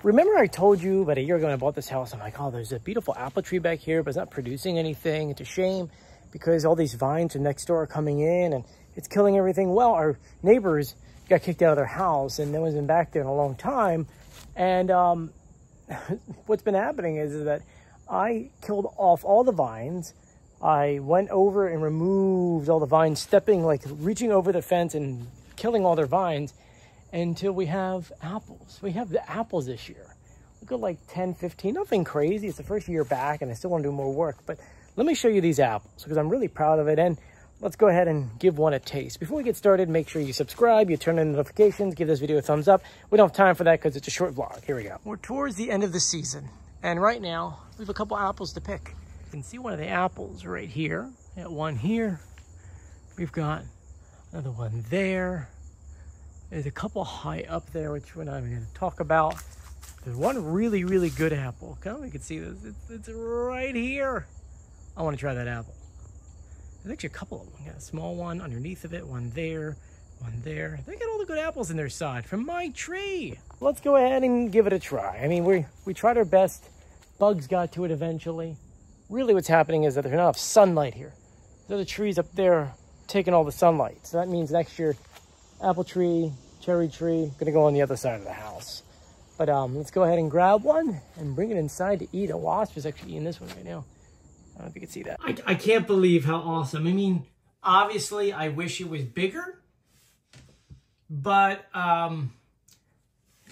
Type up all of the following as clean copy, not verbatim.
remember I told you about a year ago when I bought this house, I'm like, oh, there's a beautiful apple tree back here, but it's not producing anything. It's a shame because all these vines from next door are coming in and it's killing everything. Well, our neighbors got kicked out of their house and no one's been back there in a long time. And what's been happening is that I killed off all the vines. I went over and removed all the vines, reaching over the fence and killing all their vines until we have apples. We have the apples this year. We got like 10, 15, nothing crazy. It's the first year back and I still want to do more work. But let me show you these apples because I'm really proud of it. And let's go ahead and give one a taste. Before we get started, make sure you subscribe, you turn on notifications, give this video a thumbs up. We don't have time for that because it's a short vlog. Here we go. We're towards the end of the season. And right now, we have a couple apples to pick. You can see one of the apples right here. We got one here. We've got another one there. There's a couple high up there, which we're not even going to talk about. There's one really, really good apple. Come on, you can see this. It's right here. I want to try that apple. There's actually a couple of them. Got a small one underneath of it, one there, one there. They got all the good apples in their side from my tree. Let's go ahead and give it a try. I mean, we tried our best. Bugs got to it eventually. Really what's happening is that there's not enough sunlight here. The other trees up there taking all the sunlight. So that means next year, apple tree, cherry tree, gonna go on the other side of the house. But let's go ahead and grab one and bring it inside to eat. A wasp is actually eating this one right now. I don't know if you can see that. I can't believe how awesome. I mean, obviously I wish it was bigger, but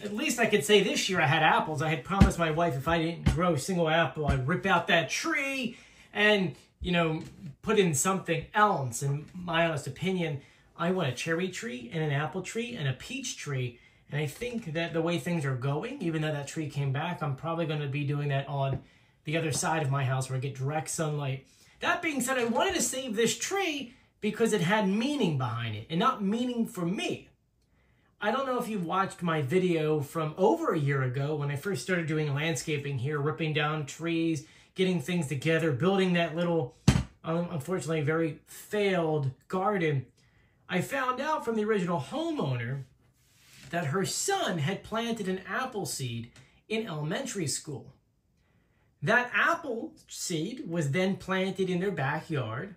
at least I could say this year I had apples. I had promised my wife if I didn't grow a single apple, I'd rip out that tree and, you know, put in something else. In my honest opinion, I want a cherry tree and an apple tree and a peach tree. And I think that the way things are going, even though that tree came back, I'm probably going to be doing that on the other side of my house where I get direct sunlight. That being said, I wanted to save this tree because it had meaning behind it and not meaning for me. I don't know if you've watched my video from over a year ago when I first started doing landscaping here, ripping down trees, getting things together, building that little, unfortunately, very failed garden. I found out from the original homeowner that her son had planted an apple seed in elementary school. That apple seed was then planted in their backyard,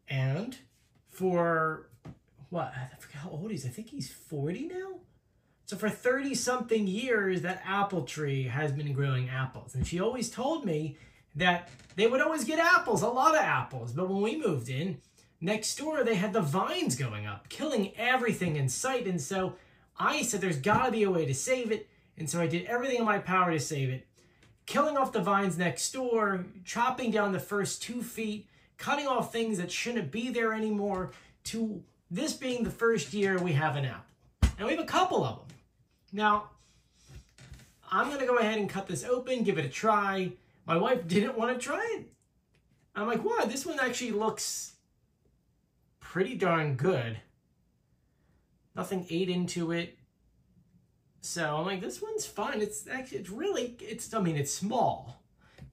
and for, what, I forget how old he is. I think he's 40 now? So for 30-something years, that apple tree has been growing apples. And she always told me that they would always get apples, a lot of apples. But when we moved in, next door, they had the vines going up, killing everything in sight. And so I said, there's got to be a way to save it. And so I did everything in my power to save it. Killing off the vines next door, chopping down the first 2 feet, cutting off things that shouldn't be there anymore, to this being the first year we have an apple. And we have a couple of them. Now, I'm going to go ahead and cut this open, give it a try. My wife didn't want to try it. I'm like, wow, this one actually looks pretty darn good. Nothing ate into it. So I'm like, this one's fine. It's actually, I mean, it's small,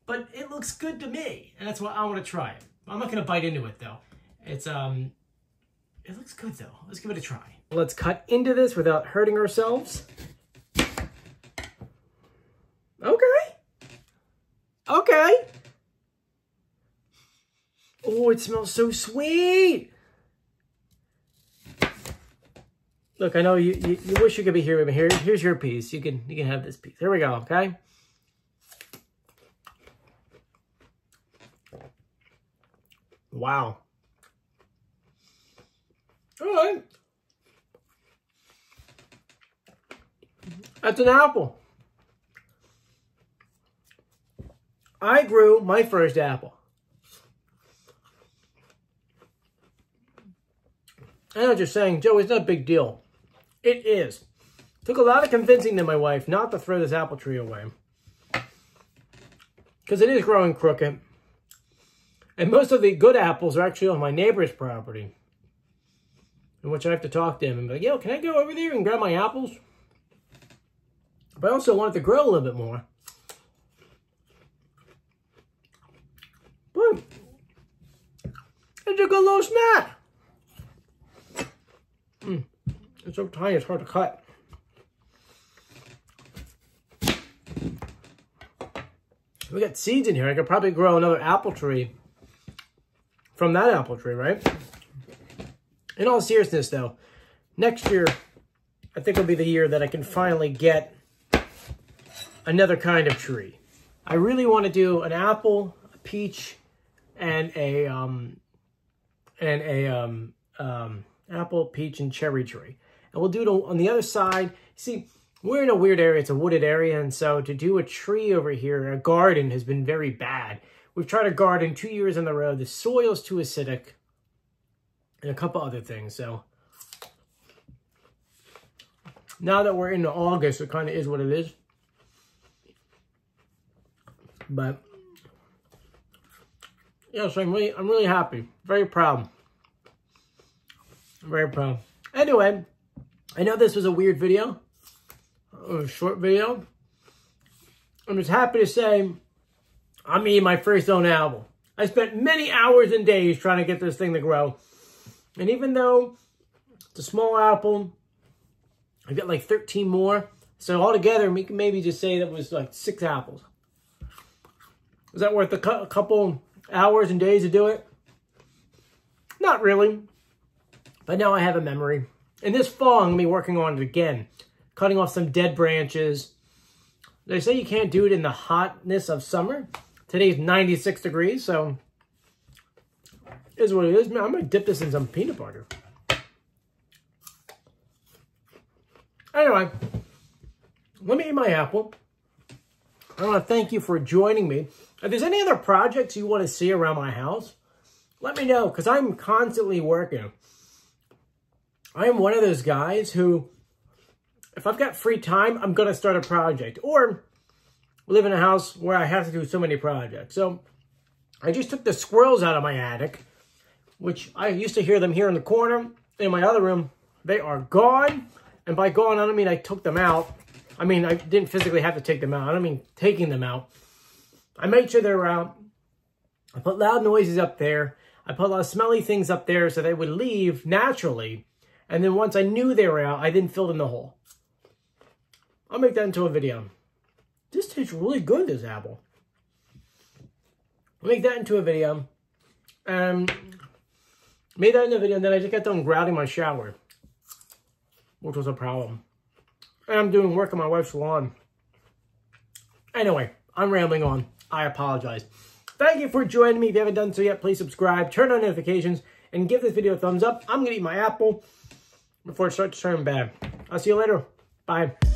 but it looks good to me. And that's why I want to try it. I'm not going to bite into it though. It looks good though. Let's give it a try. Let's cut into this without hurting ourselves. Okay. Okay. Oh, it smells so sweet. Look, I know you wish you could be here with me. Here's your piece. You can have this piece. Here we go, okay? Wow. All right. That's an apple. I grew my first apple. I know what you're saying, Joe, it's not a big deal. It is. Took a lot of convincing to my wife not to throw this apple tree away. Because it is growing crooked. And most of the good apples are actually on my neighbor's property. In which I have to talk to him and be like, yo, can I go over there and grab my apples? But I also want it to grow a little bit more. But it's a good little snack. It's so tiny, it's hard to cut. We got seeds in here. I could probably grow another apple tree from that apple tree, right? In all seriousness, though, next year, I think will be the year that I can finally get another kind of tree. I really want to do an apple, a peach, and apple, peach, and cherry tree. And we'll do it on the other side. See, we're in a weird area. It's a wooded area, and so to do a tree over here, a garden, has been very bad. We've tried a garden 2 years in a row. The soil's too acidic, and a couple other things. So now that we're into August, it kind of is what it is. But yes, I'm really happy. Very proud. I'm very proud. Anyway, I know this was a weird video, a short video. I'm just happy to say I'm eating my first own apple. I spent many hours and days trying to get this thing to grow. And even though it's a small apple, I got like 13 more. So altogether, we can maybe just say that was like 6 apples. Was that worth a couple hours and days to do it? Not really. But now I have a memory. And this fall, I'm going to be working on it again. Cutting off some dead branches. They say you can't do it in the hotness of summer. Today's 96 degrees, so it is what it is. Man, I'm going to dip this in some peanut butter. Anyway, let me eat my apple. I want to thank you for joining me. If there's any other projects you want to see around my house, let me know, because I'm constantly working. I am one of those guys who, if I've got free time, I'm going to start a project. Or live in a house where I have to do so many projects. So I just took the squirrels out of my attic, which I used to hear them here in the corner. In my other room, they are gone. And by gone, I don't mean I took them out. I mean, I didn't physically have to take them out. I don't mean taking them out. I made sure they were out. I put loud noises up there. I put a lot of smelly things up there so they would leave naturally. And then once I knew they were out, I then filled in the hole. I'll make that into a video. This tastes really good, this apple. I'll make that into a video. Made that into a video, and then I just got done grouting my shower, which was a problem. And I'm doing work on my wife's lawn. Anyway, I'm rambling on. I apologize. Thank you for joining me. If you haven't done so yet, please subscribe, turn on notifications, and give this video a thumbs up. I'm going to eat my apple before it starts to turn bad. I'll see you later. Bye.